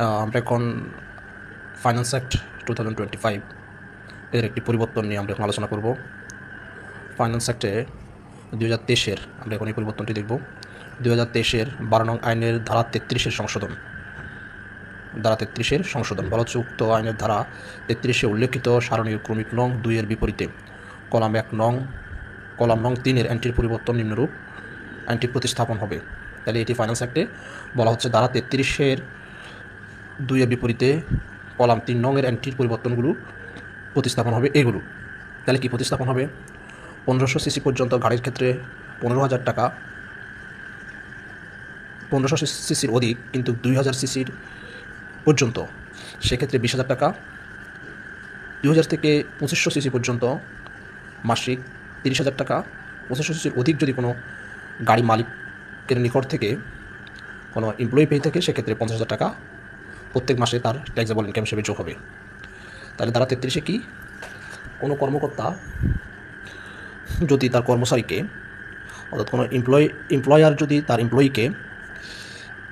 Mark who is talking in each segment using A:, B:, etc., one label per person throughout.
A: আমরা এখন finance act 2025 এর একটি পরিবর্তন নিয়ে আমরা এখন আলোচনা করব। ফাইন্যান্স অ্যাক্টে 2023-এর আমরা এখন এই পরিবর্তনটি দেখব। 2023-এর 12 নং আইনের ধারা 33-এর সংশোধন। ধারা 33-এর সংশোধন বলা হচ্ছে, উক্ত আইনের ধারা 33-এ উল্লেখিত সারণীর ক্রমিক নং 2-এর বিপরীতে কলাম 3-এর অ্যান্টির পরিবর্তন নিম্নরূপ: আইনটি প্রতিস্থাপন হবে। তাহলে এটি ফাইন্যান্স অ্যাক্টে বলা হচ্ছে ধারা 33-এর 2-এর বিপরীতে কলাম 3 নং এর অ্যান্টির পরিবর্তনগুলো প্রতিস্থাপন হবে এগুলো। তাহলে কি প্রতিস্থাপন হবে? 1500 সিসি পর্যন্ত গাড়ির ক্ষেত্রে 15,000 টাকা, 1500 সিসির অধিক কিন্তু 2000 সিসির পর্যন্ত সেক্ষেত্রে 20,000 টাকা, 2000 থেকে 2500 সিসি পর্যন্ত মাসিক 30,000 টাকা, 2500 সিসির অধিক যদি কোনো গাড়ি মালিকের নিকট থেকে কোনো এমপ্লয়ি পেয়ে থাকে সেক্ষেত্রে 50,000 টাকা প্রত্যেক মাসে তার ট্যাক্সেবল ইনকাম হিসেবে যোগ হবে। তাহলে ধারা 33-এ কি, কোনো কর্মকর্তা যদি তার কর্মচারীকে, অর্থাৎ কোনো এমপ্লয়ার যদি তার এমপ্লয়িকে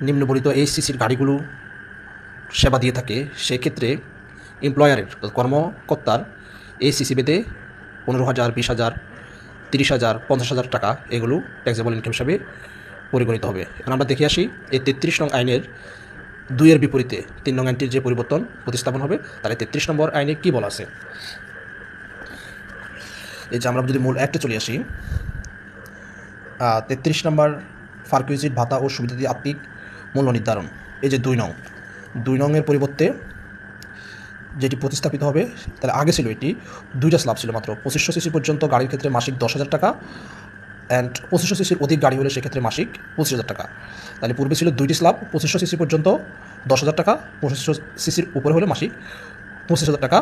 A: নিম্নবর্ণিত এই সিসির গাড়িগুলো সেবা দিয়ে থাকে, সেক্ষেত্রে এমপ্লয়ারের কর্মকর্তার এই সিসি বেদে 15,000, 20,000, 30,000, 50,000 টাকা এগুলো ট্যাক্সেবল ইনকাম হিসাবে পরিগণিত হবে। এখন আমরা দেখে আসি এই 33 নং আইনের 2-এর বিপরীতে 3 নং আইনটির যে পরিবর্তন প্রতিস্থাপন হবে, তাহলে 33 নম্বর আইনে কী বলা আছে। এই যে আমরা যদি মূল অ্যাক্টে চলে আসি, 33 নম্বর ফার্কুইজিট ভাতা ও সুবিধা দিয়ে আত্মিক মূল্য নির্ধারণ। এই যে 2 নংয়ের পরিবর্তে যেটি প্রতিস্থাপিত হবে, তাহলে আগে ছিল এটি 2টা স্ল্যাব ছিল মাত্র। 2500 সিসি পর্যন্ত গাড়ির ক্ষেত্রে মাসিক 10,000 টাকা, অ্যান্ড 2500 সিসির অধিক গাড়ি হলে সেক্ষেত্রে মাসিক 25,000 টাকা। তাহলে পূর্বে ছিল 2টি স্ল্যাব, 2500 সিসি পর্যন্ত 10,000 টাকা, 2500 সিসির উপরে হলে মাসিক 25,000 টাকা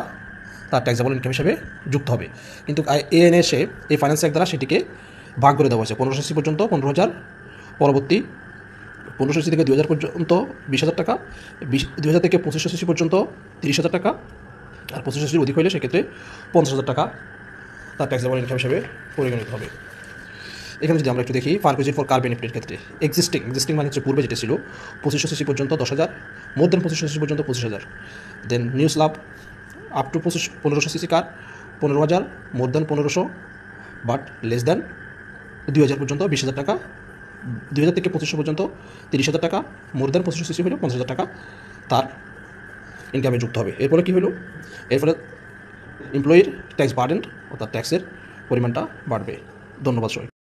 A: তার ট্যাক্সেবল ইনকাম হিসেবে যুক্ত হবে। কিন্তু এএনএ এসে এই ফাইন্যান্স অ্যাক্ট দ্বারা সেটিকে ভাগ করে দেওয়া হয়েছে। 1500 সিসি পর্যন্ত 15,000, পরবর্তী 1500 সিসি থেকে 2000 পর্যন্ত 20,000 টাকা, 2000 থেকে 2500 সিসি পর্যন্ত 30,000 টাকা, আর 2500 সিসির অধিক হলে সেক্ষেত্রে 50,000 টাকা তার ট্যাক্সেবল ইনকাম হিসেবে পরিগণিত হবে। এখানে যদি আমরা একটু দেখি ফার্কুইজিট ফর কার বেনিফিটের ক্ষেত্রে এক্সিস্টিং মানে হচ্ছে পূর্বে যেটা ছিল 2500 সিসি পর্যন্ত 10,000, মোর দেন 2500 সিসি পর্যন্ত 25,000, then new slab up to 1500 CC car 15,000, more than 1500 but less than 2000 পর্যন্ত 20,000 টাকা, 2000 থেকে 2500 পর্যন্ত 30,000 টাকা, মোর দেন 2500 সিসি হলে 50,000 টাকা তার ইনকামে যুক্ত হবে। এরপরে কী হলো, এরপরে এমপ্লয়ির ট্যাক্স বার্ডেন অর্থাৎ ট্যাক্সের পরিমাণটা বাড়বে। ধন্যবাদ সবাই।